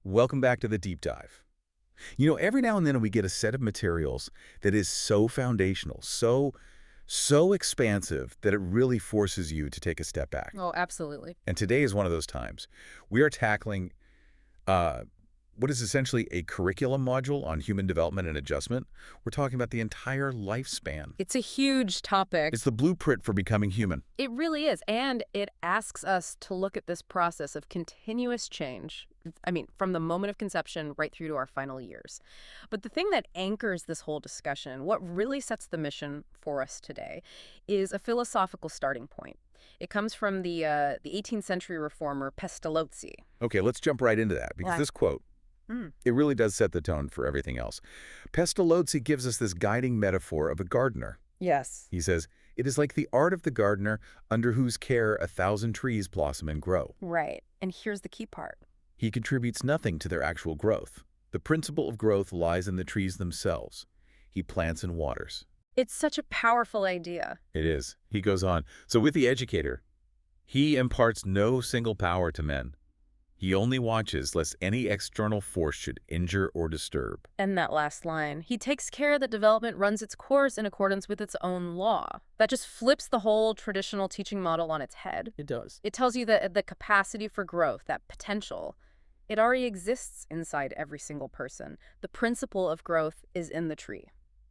Welcome back to the deep dive. Every now and then we get a set of materials that is so foundational, so expansive that it really forces you to take a step back. Oh, absolutely. And today is one of those times. We are tackling uh, what is essentially a curriculum module on human development and adjustment. We're talking about the entire lifespan. It's a huge topic. It's the blueprint for becoming human. It really is. And it asks us to look at this process of continuous change. I mean, from the moment of conception right through to our final years. But the thing that anchors this whole discussion, what really sets the mission for us today, is a philosophical starting point. It comes from the 18th century reformer Pestalozzi. Okay, let's jump right into that because this quote, it really does set the tone for everything else. Pestalozzi gives us this guiding metaphor of a gardener. Yes. He says, "It is like the art of the gardener under whose care 1,000 trees blossom and grow." Right. And here's the key part. He contributes nothing to their actual growth. The principle of growth lies in the trees themselves. He plants and waters. It's such a powerful idea. It is. He goes on. So with the educator, he imparts no single power to men. He only watches lest any external force should injure or disturb. And that last line, he takes care that development runs its course in accordance with its own law. That just flips the whole traditional teaching model on its head. It does. It tells you that the capacity for growth, that potential, it already exists inside every single person. The principle of growth is in the tree.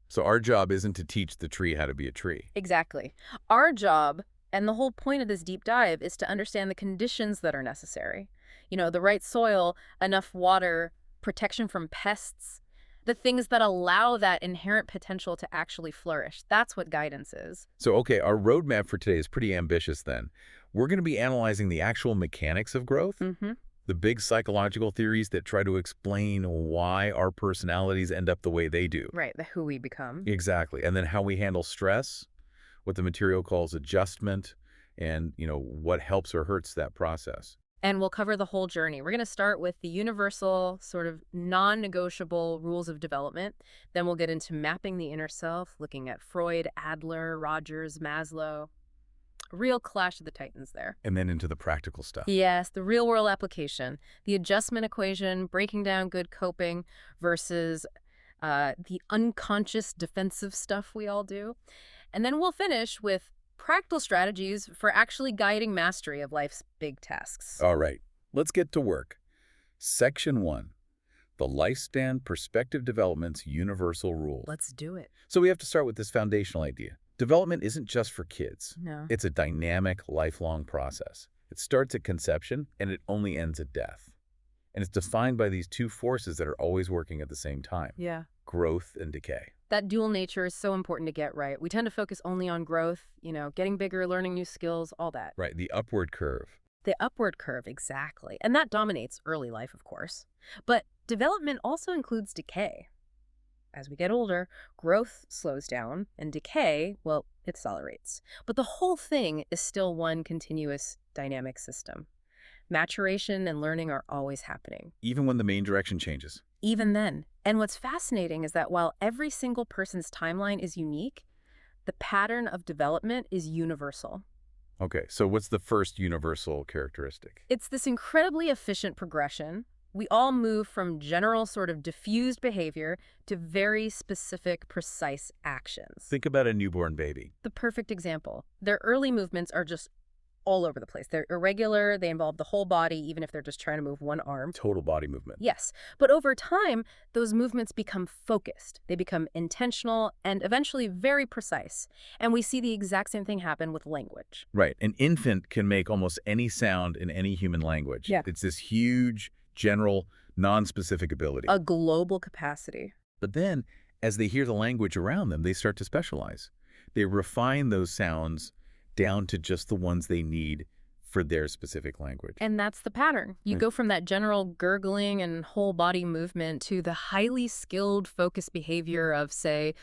So our job isn't to teach the tree how to be a tree. Exactly. Our job, and the whole point of this deep dive, is to understand the conditions that are necessary. The right soil, enough water, protection from pests, the things that allow that inherent potential to actually flourish. That's what guidance is. So, okay, our roadmap for today is pretty ambitious then. We're going to be analyzing the actual mechanics of growth, the big psychological theories that try to explain why our personalities end up the way they do. Right, the who we become. Exactly. And then how we handle stress, what the material calls adjustment, and, what helps or hurts that process. And we'll cover the whole journey. We're going to start with the universal, sort of non-negotiable rules of development. Then we'll get into mapping the inner self, looking at Freud, Adler, Rogers, Maslow. A real clash of the titans there. And then into the practical stuff. Yes, the real-world application, the adjustment equation, breaking down good coping versus the unconscious defensive stuff we all do. And then we'll finish with practical strategies for actually guiding mastery of life's big tasks. All right, let's get to work. Section 1, the Lifespan Perspective Development's Universal Rules. Let's do it. So we have to start with this foundational idea. Development isn't just for kids. No. It's a dynamic, lifelong process. It starts at conception, and it only ends at death. And it's defined by these two forces that are always working at the same time. Yeah. Growth and decay. That dual nature is so important to get right. We tend to focus only on growth, getting bigger, learning new skills, all that. Right, the upward curve. The upward curve, exactly. And that dominates early life, of course. But development also includes decay. As we get older, growth slows down, and decay, well, it accelerates. But the whole thing is still one continuous dynamic system. Maturation and learning are always happening. Even when the main direction changes. Even then. And what's fascinating is that while every single person's timeline is unique, the pattern of development is universal. Okay, so what's the first universal characteristic? It's this incredibly efficient progression. We all move from general sort of diffused behavior to very specific, precise actions. Think about a newborn baby. The perfect example. Their early movements are just all over the place. They're irregular, they involve the whole body, even if they're just trying to move one arm. Total body movement. Yes, but over time, those movements become focused. They become intentional and eventually very precise. And we see the exact same thing happen with language. Right. An infant can make almost any sound in any human language. Yeah. It's this huge, general, non-specific ability. A global capacity. But then, as they hear the language around them, they start to specialize. They refine those sounds down to just the ones they need for their specific language. And that's the pattern. You go from that general gurgling and whole body movement to the highly skilled focused behavior of, say,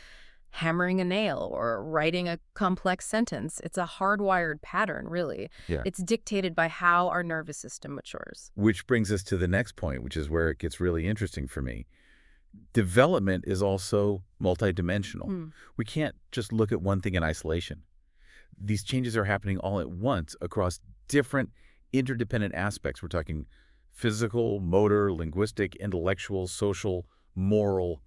hammering a nail or writing a complex sentence. It's a hardwired pattern, really. Yeah. It's dictated by how our nervous system matures. Which brings us to the next point, which is where it gets really interesting for me. Development is also multidimensional. We can't just look at one thing in isolation. These changes are happening all at once across different interdependent aspects. We're talking Physical, motor, linguistic, intellectual, social, moral,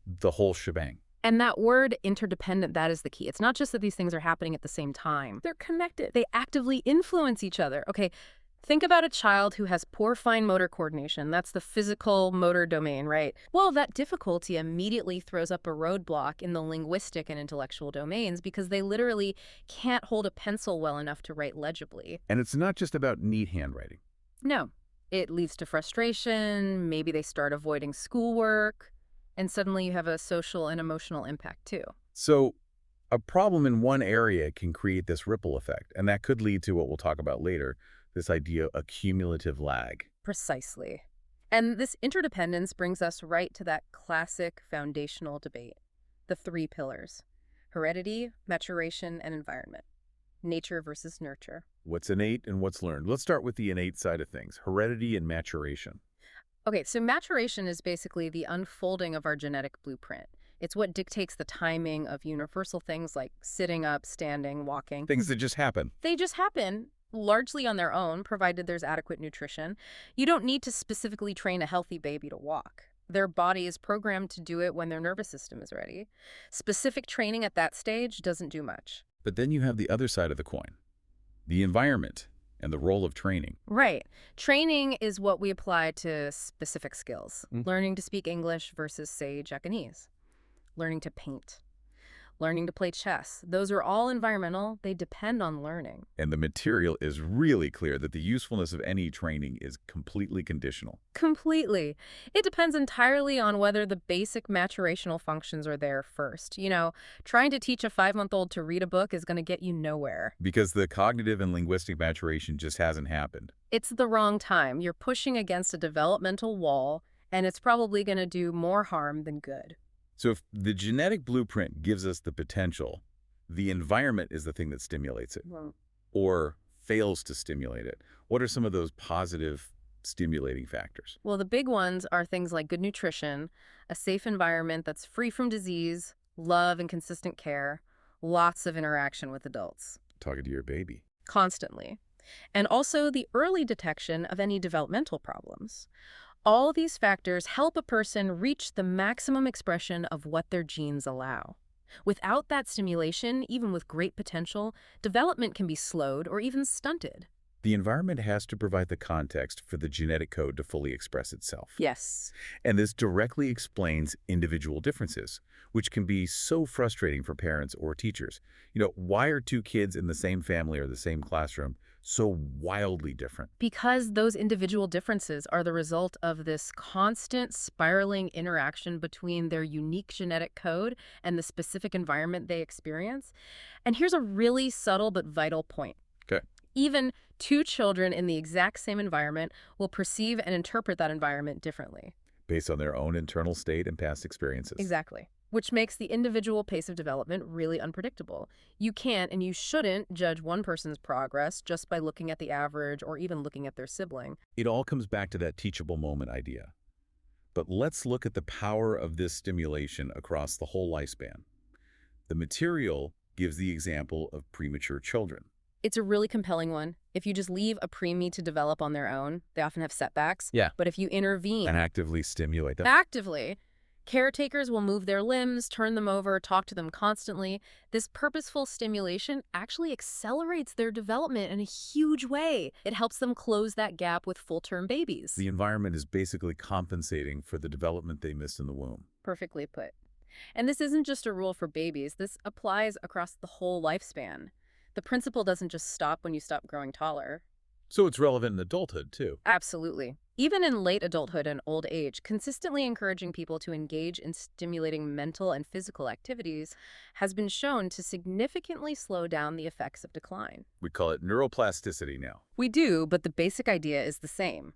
the whole shebang. And that word interdependent, that is the key. It's not just that these things are happening at the same time. They're connected. They actively influence each other. Okay, think about a child who has poor fine motor coordination. That's the physical motor domain, right? Well, that difficulty immediately throws up a roadblock in the linguistic and intellectual domains because they literally can't hold a pencil well enough to write legibly. And it's not just about neat handwriting. No. It leads to frustration. Maybe they start avoiding schoolwork. And suddenly you have a social and emotional impact too. So a problem in one area can create this ripple effect, and that could lead to what we'll talk about later, this idea of cumulative lag. Precisely. And this interdependence brings us right to that classic foundational debate, the three pillars: heredity, maturation, and environment. Nature versus nurture. What's innate and what's learned? Let's start with the innate side of things, heredity and maturation. Okay, so maturation is basically the unfolding of our genetic blueprint. It's what dictates the timing of universal things like sitting up, standing, walking. Things that just happen. They just happen, largely on their own, provided there's adequate nutrition. You don't need to specifically train a healthy baby to walk. Their body is programmed to do it when their nervous system is ready. Specific training at that stage doesn't do much. But then you have the other side of the coin, the environment and the role of training. Right. Training is what we apply to specific skills. Learning to speak English versus, say, Japanese. Learning to paint. Learning to play chess. Those are all environmental. They depend on learning. And the material is really clear that the usefulness of any training is completely conditional. Completely. It depends entirely on whether the basic maturational functions are there first. You know, trying to teach a 5-month-old to read a book is going to get you nowhere. Because the cognitive and linguistic maturation just hasn't happened. It's the wrong time. You're pushing against a developmental wall, and it's probably going to do more harm than good. So if the genetic blueprint gives us the potential, the environment is the thing that stimulates it or fails to stimulate it. What are some of those positive stimulating factors? Well, the big ones are things like good nutrition, a safe environment that's free from disease, love and consistent care, lots of interaction with adults. Talking to your baby. Constantly. And also the early detection of any developmental problems. All these factors help a person reach the maximum expression of what their genes allow. Without that stimulation, even with great potential, development can be slowed or even stunted. The environment has to provide the context for the genetic code to fully express itself. Yes. And this directly explains individual differences, which can be so frustrating for parents or teachers. You know, why are two kids in the same family or the same classroom so wildly different? Because those individual differences are the result of this constant spiraling interaction between their unique genetic code and the specific environment they experience. And here's a really subtle but vital point. Okay. Even two children in the exact same environment will perceive and interpret that environment differently. Based on their own internal state and past experiences. Exactly. Which makes the individual pace of development really unpredictable. You can't and you shouldn't judge one person's progress just by looking at the average or even looking at their sibling. It all comes back to that teachable moment idea. But let's look at the power of this stimulation across the whole lifespan. The material gives the example of premature children. It's a really compelling one. If you just leave a preemie to develop on their own, they often have setbacks. Yeah. But if you intervene And actively stimulate them. actively, caretakers will move their limbs, turn them over, talk to them constantly. This purposeful stimulation actually accelerates their development in a huge way. It helps them close that gap with full-term babies. The environment is basically compensating for the development they missed in the womb. Perfectly put. And this isn't just a rule for babies. This applies across the whole lifespan. The principle doesn't just stop when you stop growing taller. So it's relevant in adulthood, too. Absolutely. Even in late adulthood and old age, consistently encouraging people to engage in stimulating mental and physical activities has been shown to significantly slow down the effects of decline. We call it neuroplasticity now. We do, but the basic idea is the same.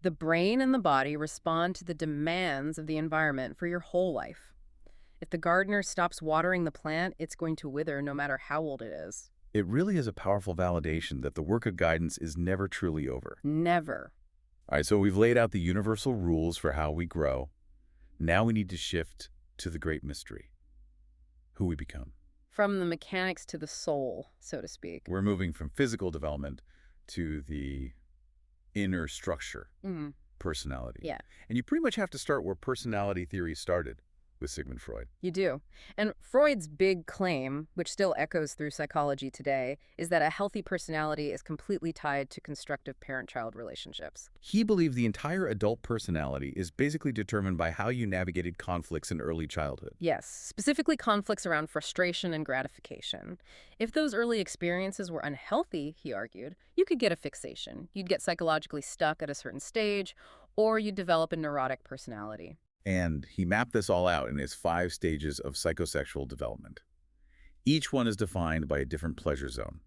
The brain and the body respond to the demands of the environment for your whole life. If the gardener stops watering the plant, it's going to wither no matter how old it is. It really is a powerful validation that the work of guidance is never truly over. Never. All right, so we've laid out the universal rules for how we grow. Now we need to shift to the great mystery, who we become. From the mechanics to the soul, so to speak. We're moving from physical development to the inner structure, Mm, personality. yeah. And you pretty much have to start where personality theory started, with Sigmund Freud. You do. And Freud's big claim, which still echoes through psychology today, is that a healthy personality is completely tied to constructive parent-child relationships. He believed the entire adult personality is basically determined by how you navigated conflicts in early childhood. Yes, specifically conflicts around frustration and gratification. If those early experiences were unhealthy, he argued, you could get a fixation. You'd get psychologically stuck at a certain stage, or you'd develop a neurotic personality. And he mapped this all out in his 5 stages of psychosexual development. Each one is defined by a different pleasure zone.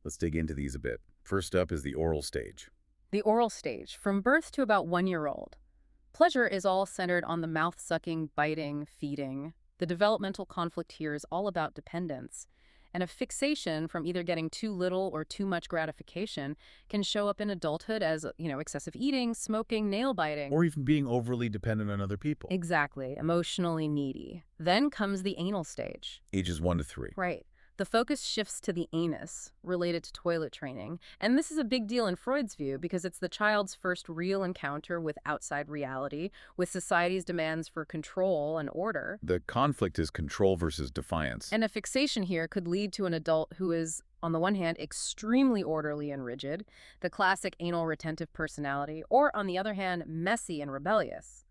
Let's dig into these a bit. First up is the oral stage. The oral stage, from birth to about 1 year old. Pleasure is all centered on the mouth-sucking, biting, feeding. The developmental conflict here is all about dependence. And a fixation from either getting too little or too much gratification can show up in adulthood as, excessive eating, smoking, nail biting. Or even being overly dependent on other people. Exactly, emotionally needy. Then comes the anal stage. Ages 1 to 3. Right. The focus shifts to the anus, related to toilet training. And this is a big deal in Freud's view because it's the child's first real encounter with outside reality, with society's demands for control and order. The conflict is control versus defiance. And a fixation here could lead to an adult who is, on the one hand, extremely orderly and rigid, the classic anal retentive personality, or on the other hand, messy and rebellious,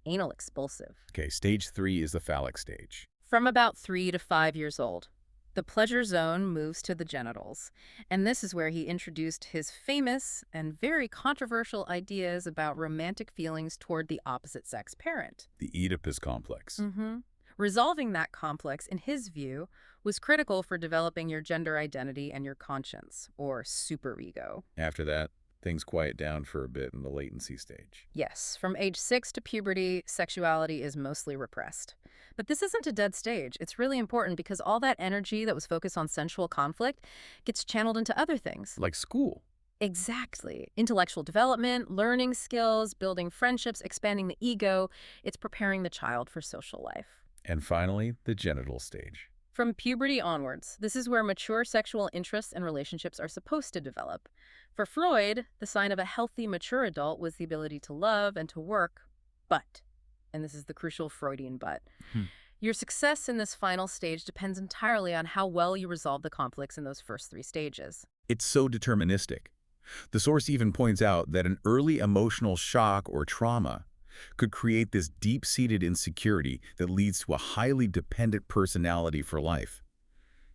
anal expulsive. Okay, stage 3 is the phallic stage. From about 3 to 5 years old. The pleasure zone moves to the genitals, and this is where he introduced his famous and very controversial ideas about romantic feelings toward the opposite sex parent. The Oedipus complex. Resolving that complex, in his view, was critical for developing your gender identity and your conscience, or superego. After that, things quiet down for a bit in the latency stage. Yes, from age 6 to puberty, sexuality is mostly repressed. But this isn't a dead stage. It's really important because all that energy that was focused on sensual conflict gets channeled into other things. Like school. Exactly. Intellectual development, learning skills, building friendships, expanding the ego. It's preparing the child for social life. And finally, the genital stage. From puberty onwards, this is where mature sexual interests and relationships are supposed to develop. For Freud, the sign of a healthy, mature adult was the ability to love and to work, but, and this is the crucial Freudian but, your success in this final stage depends entirely on how well you resolve the conflicts in those first 3 stages. It's so deterministic. The source even points out that an early emotional shock or trauma could create this deep-seated insecurity that leads to a highly dependent personality for life.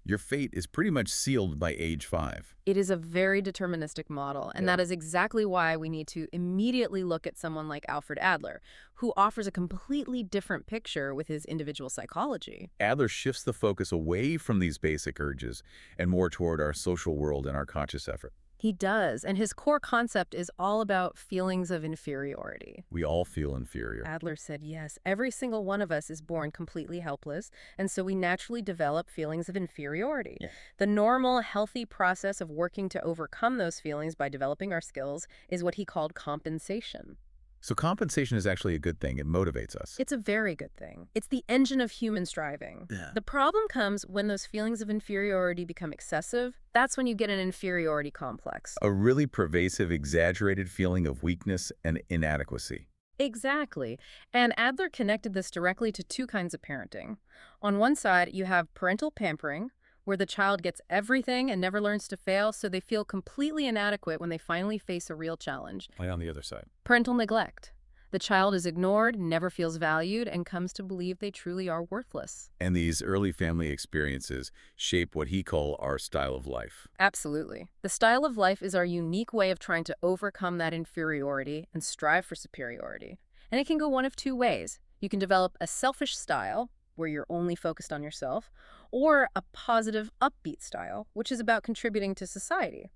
Your fate is pretty much sealed by age 5. It is a very deterministic model, and that is exactly why we need to immediately look at someone like Alfred Adler, who offers a completely different picture with his individual psychology. Adler shifts the focus away from these basic urges and more toward our social world and our conscious effort. He does, and his core concept is all about feelings of inferiority. We all feel inferior. Adler said, yes, every single one of us is born completely helpless, and so we naturally develop feelings of inferiority. The normal, healthy process of working to overcome those feelings by developing our skills is what he called compensation. So compensation is actually a good thing. It motivates us. It's a very good thing. It's the engine of human striving. The problem comes when those feelings of inferiority become excessive. That's when you get an inferiority complex. A really pervasive, exaggerated feeling of weakness and inadequacy. Exactly. And Adler connected this directly to 2 kinds of parenting. On one side, you have parental pampering, where the child gets everything and never learns to fail, so they feel completely inadequate when they finally face a real challenge. Play on the other side. Parental neglect. The child is ignored, never feels valued, and comes to believe they truly are worthless. And these early family experiences shape what he calls our style of life. Absolutely. The style of life is our unique way of trying to overcome that inferiority and strive for superiority. And it can go one of 2 ways. You can develop a selfish style, where you're only focused on yourself, or a positive, upbeat style, which is about contributing to society.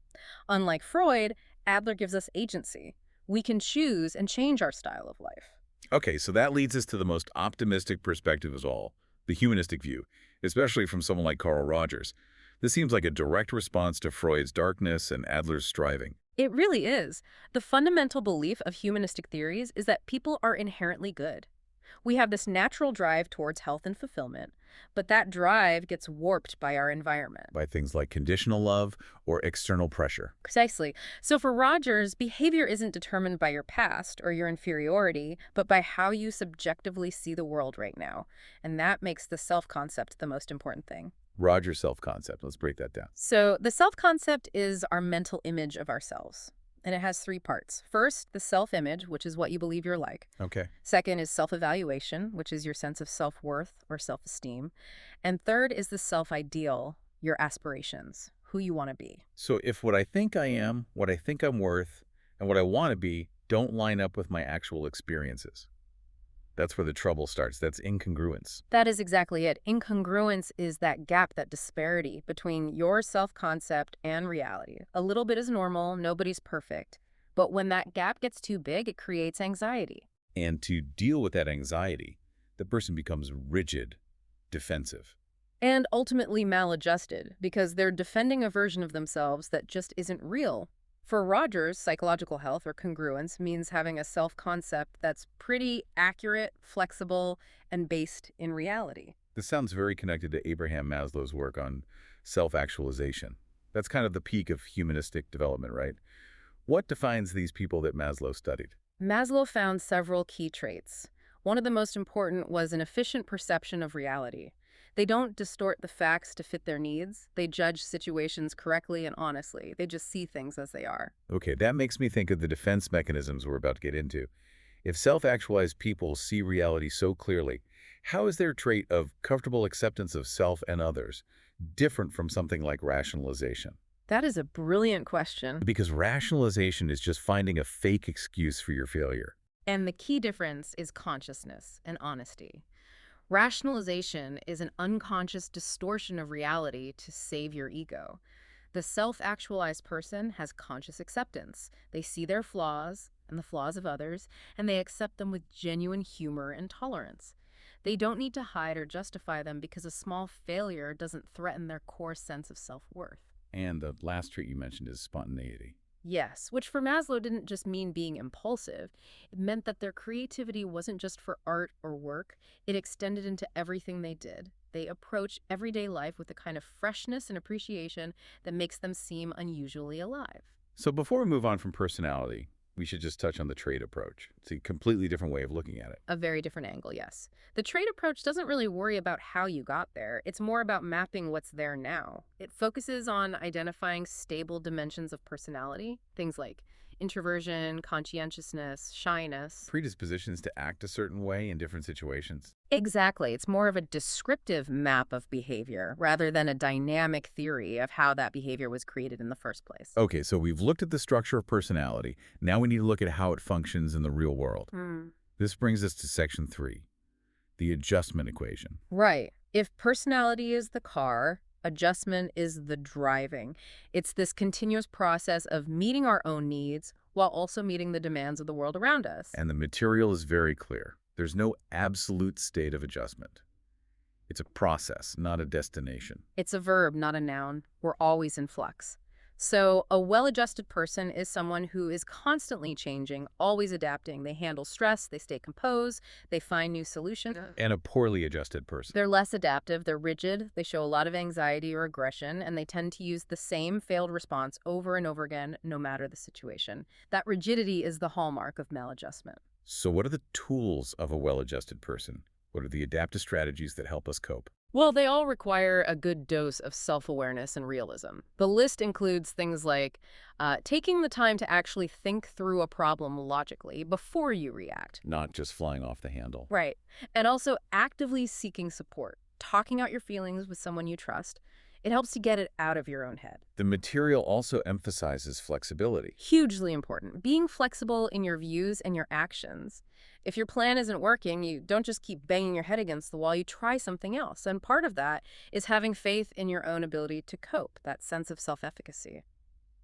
Unlike Freud, Adler gives us agency. We can choose and change our style of life. Okay, so that leads us to the most optimistic perspective of all, the humanistic view, especially from someone like Carl Rogers. This seems like a direct response to Freud's darkness and Adler's striving. It really is. The fundamental belief of humanistic theories is that people are inherently good. We have this natural drive towards health and fulfillment, but that drive gets warped by our environment. By things like conditional love or external pressure. Precisely. So for Rogers, behavior isn't determined by your past or your inferiority, but by how you subjectively see the world right now. And that makes the self-concept the most important thing. Roger's self-concept. Let's break that down. So the self-concept is our mental image of ourselves. And it has three parts. First, the self-image, which is what you believe you're like. Okay. Second is self-evaluation, which is your sense of self-worth or self-esteem. And third is the self-ideal, your aspirations, who you want to be. So if what I think I am, what I think I'm worth, and what I want to be don't line up with my actual experiences, that's where the trouble starts. That's incongruence. That is exactly it. Incongruence is that gap, that disparity between your self-concept and reality. A little bit is normal, nobody's perfect. But when that gap gets too big, it creates anxiety. And to deal with that anxiety, the person becomes rigid, defensive. And ultimately maladjusted, because they're defending a version of themselves that just isn't real. For Rogers, psychological health or congruence means having a self-concept that's pretty accurate, flexible, and based in reality. This sounds very connected to Abraham Maslow's work on self-actualization. That's kind of the peak of humanistic development, right? What defines these people that Maslow studied? Maslow found several key traits. One of the most important was an efficient perception of reality. They don't distort the facts to fit their needs. They judge situations correctly and honestly. They just see things as they are. Okay, that makes me think of the defense mechanisms we're about to get into. If self-actualized people see reality so clearly, how is their trait of comfortable acceptance of self and others different from something like rationalization? That is a brilliant question. Because rationalization is just finding a fake excuse for your failure. And the key difference is consciousness and honesty. Rationalization is an unconscious distortion of reality to save your ego. The self-actualized person has conscious acceptance. They see their flaws and the flaws of others, and they accept them with genuine humor and tolerance. They don't need to hide or justify them because a small failure doesn't threaten their core sense of self-worth. And the last trait you mentioned is spontaneity. Yes, which for Maslow didn't just mean being impulsive. It meant that their creativity wasn't just for art or work. It extended into everything they did. They approach everyday life with a kind of freshness and appreciation that makes them seem unusually alive. So before we move on from personality, we should just touch on the trait approach. It's a completely different way of looking at it. A very different angle, yes. The trait approach doesn't really worry about how you got there. It's more about mapping what's there now. It focuses on identifying stable dimensions of personality, things like introversion, conscientiousness, shyness. Predispositions to act a certain way in different situations. Exactly. It's more of a descriptive map of behavior rather than a dynamic theory of how that behavior was created in the first place. Okay, so we've looked at the structure of personality. Now we need to look at how it functions in the real world. This brings us to section 3, the adjustment equation. Right. If personality is the car, adjustment is the driving. It's this continuous process of meeting our own needs while also meeting the demands of the world around us. And the material is very clear. There's no absolute state of adjustment. It's a process, not a destination. It's a verb, not a noun. We're always in flux. So a well-adjusted person is someone who is constantly changing, always adapting. They handle stress, they stay composed, they find new solutions. And a poorly adjusted person. They're less adaptive, they're rigid, they show a lot of anxiety or aggression, and they tend to use the same failed response over and over again, no matter the situation. That rigidity is the hallmark of maladjustment. So what are the tools of a well-adjusted person? What are the adaptive strategies that help us cope? Well, they all require a good dose of self-awareness and realism. The list includes things like taking the time to actually think through a problem logically before you react. Not just flying off the handle. Right. And also actively seeking support, talking out your feelings with someone you trust. It helps to get it out of your own head. The material also emphasizes flexibility. Hugely important. Being flexible in your views and your actions. If your plan isn't working, you don't just keep banging your head against the wall, you try something else. And part of that is having faith in your own ability to cope, that sense of self-efficacy.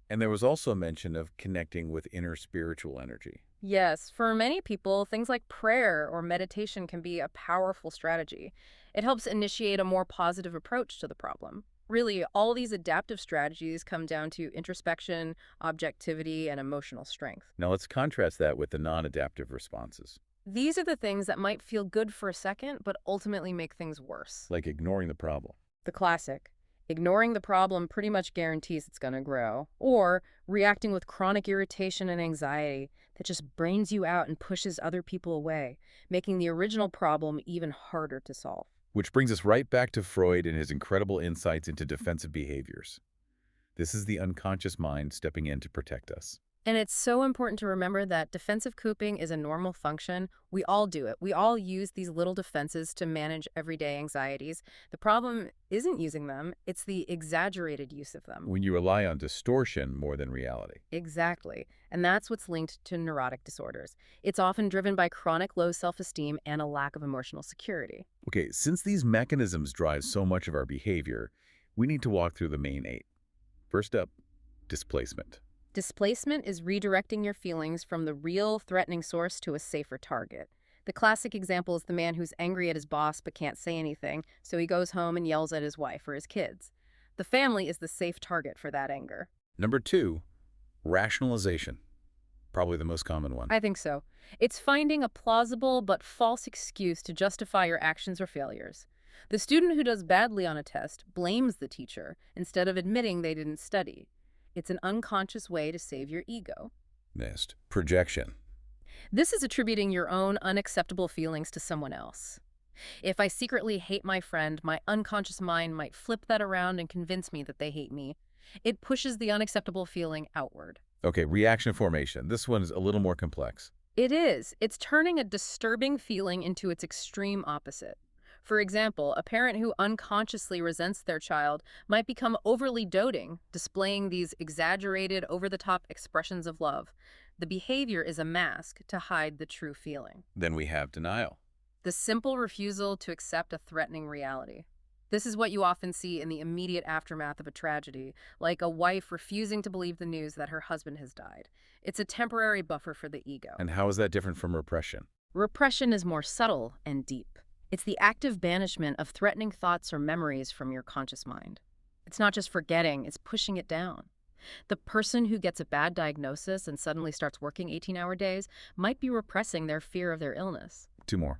And there was also a mention of connecting with inner spiritual energy. Yes, for many people, things like prayer or meditation can be a powerful strategy. It helps initiate a more positive approach to the problem. Really, all these adaptive strategies come down to introspection, objectivity, and emotional strength. Now let's contrast that with the non-adaptive responses. These are the things that might feel good for a second, but ultimately make things worse. Like ignoring the problem. The classic. Ignoring the problem pretty much guarantees it's going to grow. Or reacting with chronic irritation and anxiety that just brains you out and pushes other people away, making the original problem even harder to solve. Which brings us right back to Freud and his incredible insights into defensive behaviors. This is the unconscious mind stepping in to protect us. And it's so important to remember that defensive coping is a normal function. We all do it. We all use these little defenses to manage everyday anxieties. The problem isn't using them, it's the exaggerated use of them. When you rely on distortion more than reality. Exactly. And that's what's linked to neurotic disorders. It's often driven by chronic low self-esteem and a lack of emotional security. Okay, since these mechanisms drive so much of our behavior, we need to walk through the main 8. First up, displacement. Displacement is redirecting your feelings from the real threatening source to a safer target. The classic example is the man who's angry at his boss but can't say anything, so he goes home and yells at his wife or his kids. The family is the safe target for that anger. Number 2, rationalization. Probably the most common one. I think so. It's finding a plausible but false excuse to justify your actions or failures. The student who does badly on a test blames the teacher instead of admitting they didn't study. It's an unconscious way to save your ego. Next, projection. This is attributing your own unacceptable feelings to someone else. If I secretly hate my friend, my unconscious mind might flip that around and convince me that they hate me. It pushes the unacceptable feeling outward. Okay, reaction formation. This one's a little more complex. It is. It's turning a disturbing feeling into its extreme opposite. For example, a parent who unconsciously resents their child might become overly doting, displaying these exaggerated, over-the-top expressions of love. The behavior is a mask to hide the true feeling. Then we have denial. The simple refusal to accept a threatening reality. This is what you often see in the immediate aftermath of a tragedy, like a wife refusing to believe the news that her husband has died. It's a temporary buffer for the ego. And how is that different from repression? Repression is more subtle and deep. It's the active banishment of threatening thoughts or memories from your conscious mind. It's not just forgetting, it's pushing it down. The person who gets a bad diagnosis and suddenly starts working 18-hour days might be repressing their fear of their illness. 2 more.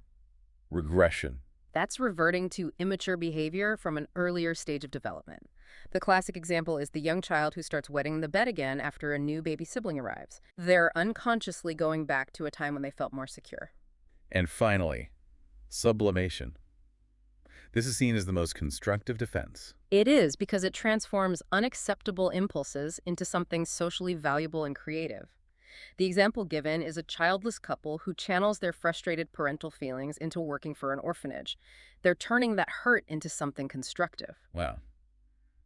Regression. That's reverting to immature behavior from an earlier stage of development. The classic example is the young child who starts wetting the bed again after a new baby sibling arrives. They're unconsciously going back to a time when they felt more secure. And finally, sublimation. This is seen as the most constructive defense. It is because it transforms unacceptable impulses into something socially valuable and creative. The example given is a childless couple who channels their frustrated parental feelings into working for an orphanage. They're turning that hurt into something constructive. Wow.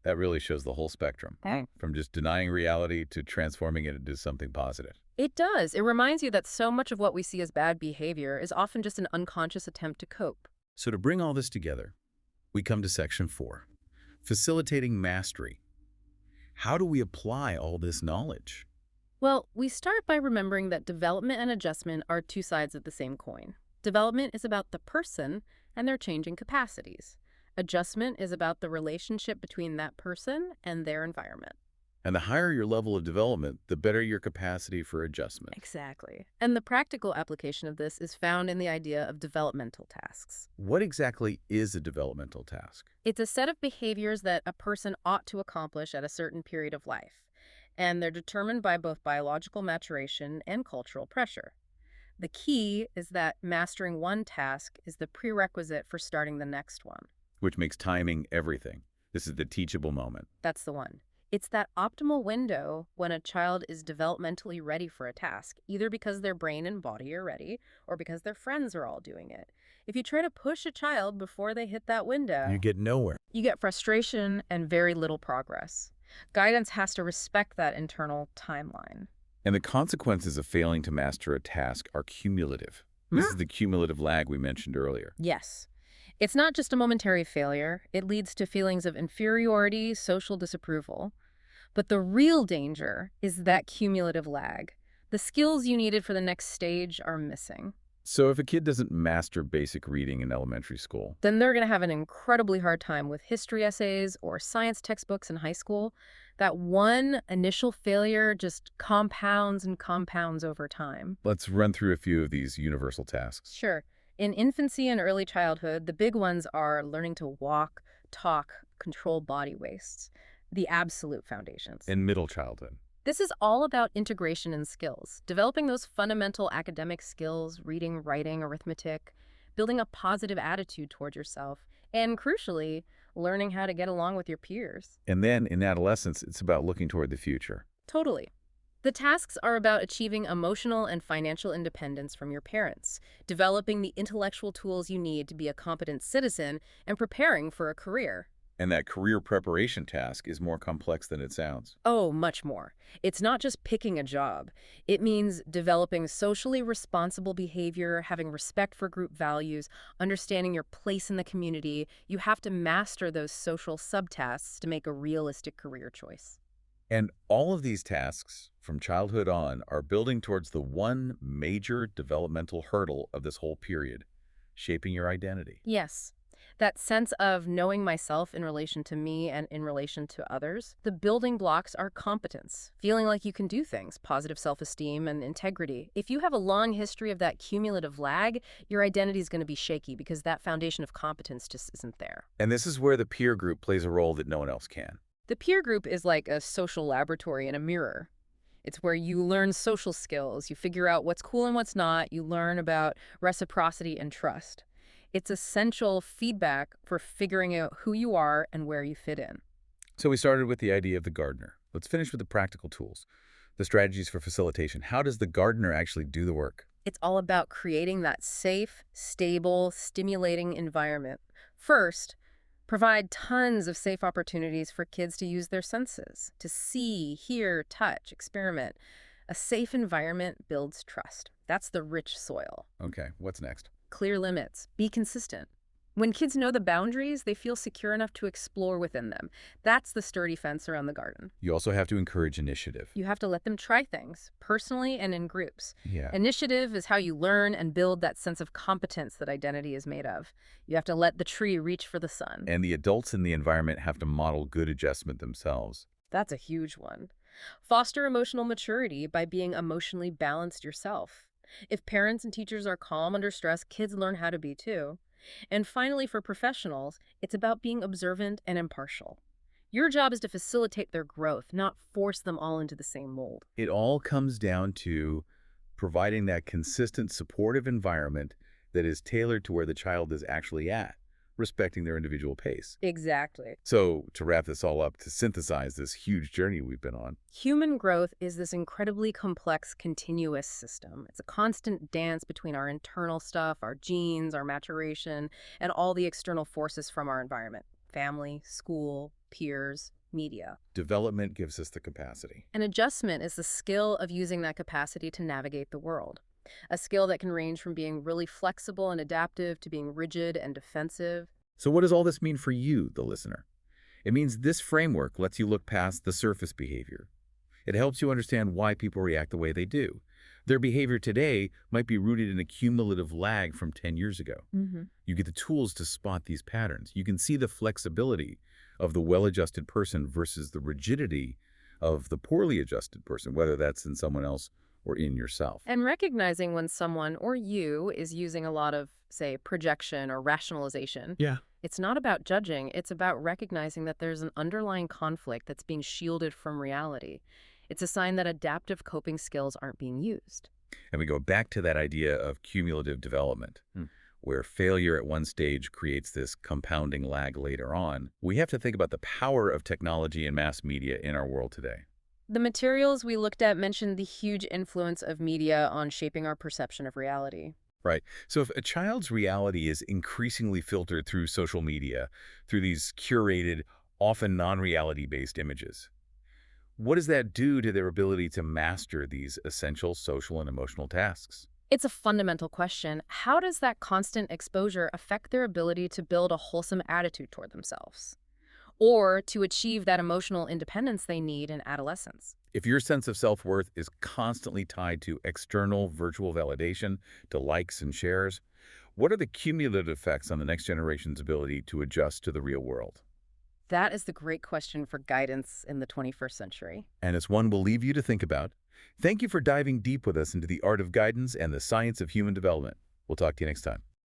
That really shows the whole spectrum. Okay. From just denying reality to transforming it into something positive. It does. It reminds you that so much of what we see as bad behavior is often just an unconscious attempt to cope. So to bring all this together, we come to section 4, facilitating mastery. How do we apply all this knowledge? Well, we start by remembering that development and adjustment are 2 sides of the same coin. Development is about the person and their changing capacities. Adjustment is about the relationship between that person and their environment. And the higher your level of development, the better your capacity for adjustment. Exactly. And the practical application of this is found in the idea of developmental tasks. What exactly is a developmental task? It's a set of behaviors that a person ought to accomplish at a certain period of life, and they're determined by both biological maturation and cultural pressure. The key is that mastering one task is the prerequisite for starting the next one. Which makes timing everything. This is the teachable moment. That's the one. It's that optimal window when a child is developmentally ready for a task, either because their brain and body are ready or because their friends are all doing it. If you try to push a child before they hit that window, You get nowhere. you get frustration and very little progress. Guidance has to respect that internal timeline. And the consequences of failing to master a task are cumulative. This is the cumulative lag we mentioned earlier. Yes. It's not just a momentary failure. It leads to feelings of inferiority, social disapproval. But the real danger is that cumulative lag. The skills you needed for the next stage are missing. So if a kid doesn't master basic reading in elementary school, Then they're going to have an incredibly hard time with history essays or science textbooks in high school. That one initial failure just compounds and compounds over time. Let's run through a few of these universal tasks. Sure. In infancy and early childhood, the big ones are learning to walk, talk, control body wastes, the absolute foundations. In middle childhood. This is all about integration and skills, developing those fundamental academic skills, reading, writing, arithmetic, building a positive attitude toward yourself, and crucially, learning how to get along with your peers. And then in adolescence, it's about looking toward the future. Totally. The tasks are about achieving emotional and financial independence from your parents, developing the intellectual tools you need to be a competent citizen, and preparing for a career. And that career preparation task is more complex than it sounds. Oh, much more. It's not just picking a job. It means developing socially responsible behavior, having respect for group values, understanding your place in the community. You have to master those social subtasks to make a realistic career choice. And all of these tasks, from childhood on, are building towards the one major developmental hurdle of this whole period, shaping your identity. Yes. That sense of knowing myself in relation to me and in relation to others. The building blocks are competence, feeling like you can do things, positive self-esteem and integrity. If you have a long history of that cumulative lag, your identity is going to be shaky because that foundation of competence just isn't there. And this is where the peer group plays a role that no one else can. The peer group is like a social laboratory in a mirror. It's where you learn social skills, you figure out what's cool and what's not, you learn about reciprocity and trust. It's essential feedback for figuring out who you are and where you fit in. So we started with the idea of the gardener. Let's finish with the practical tools, the strategies for facilitation. How does the gardener actually do the work? It's all about creating that safe, stable, stimulating environment. First, provide tons of safe opportunities for kids to use their senses, to see, hear, touch, experiment. A safe environment builds trust. That's the rich soil. Okay, what's next? Clear limits. Be consistent. When kids know the boundaries, they feel secure enough to explore within them. That's the sturdy fence around the garden. You also have to encourage initiative. You have to let them try things, personally and in groups. Yeah. Initiative is how you learn and build that sense of competence that identity is made of. You have to let the tree reach for the sun. And the adults in the environment have to model good adjustment themselves. That's a huge one. Foster emotional maturity by being emotionally balanced yourself. If parents and teachers are calm under stress, kids learn how to be too. And finally, for professionals, it's about being observant and impartial. Your job is to facilitate their growth, not force them all into the same mold. It all comes down to providing that consistent, supportive environment that is tailored to where the child is actually at, respecting their individual pace. Exactly. So, to wrap this all up, to synthesize this huge journey we've been on, Human growth is this incredibly complex, continuous system. It's a constant dance between our internal stuff, our genes, our maturation, and all the external forces from our environment. Family, school, peers, media. development gives us the capacity. An adjustment is the skill of using that capacity to navigate the world. A skill that can range from being really flexible and adaptive to being rigid and defensive. So what does all this mean for you, the listener? It means this framework lets you look past the surface behavior. It helps you understand why people react the way they do. Their behavior today might be rooted in a cumulative lag from 10 years ago. You get the tools to spot these patterns. You can see the flexibility of the well-adjusted person versus the rigidity of the poorly adjusted person, whether that's in someone else or in yourself. And recognizing when someone or you is using a lot of, say, projection or rationalization. Yeah. It's not about judging. It's about recognizing that there's an underlying conflict that's being shielded from reality. It's a sign that adaptive coping skills aren't being used. And we go back to that idea of cumulative development, where failure at one stage creates this compounding lag later on. We have to think about the power of technology and mass media in our world today. The materials we looked at mentioned the huge influence of media on shaping our perception of reality. Right. So if a child's reality is increasingly filtered through social media, through these curated, often non-reality-based images, what does that do to their ability to master these essential social and emotional tasks? It's a fundamental question. How does that constant exposure affect their ability to build a wholesome attitude toward themselves? Or to achieve that emotional independence they need in adolescence? If your sense of self-worth is constantly tied to external virtual validation, to likes and shares, what are the cumulative effects on the next generation's ability to adjust to the real world? That is the great question for guidance in the 21st century. And it's one we'll leave you to think about. Thank you for diving deep with us into the art of guidance and the science of human development. We'll talk to you next time.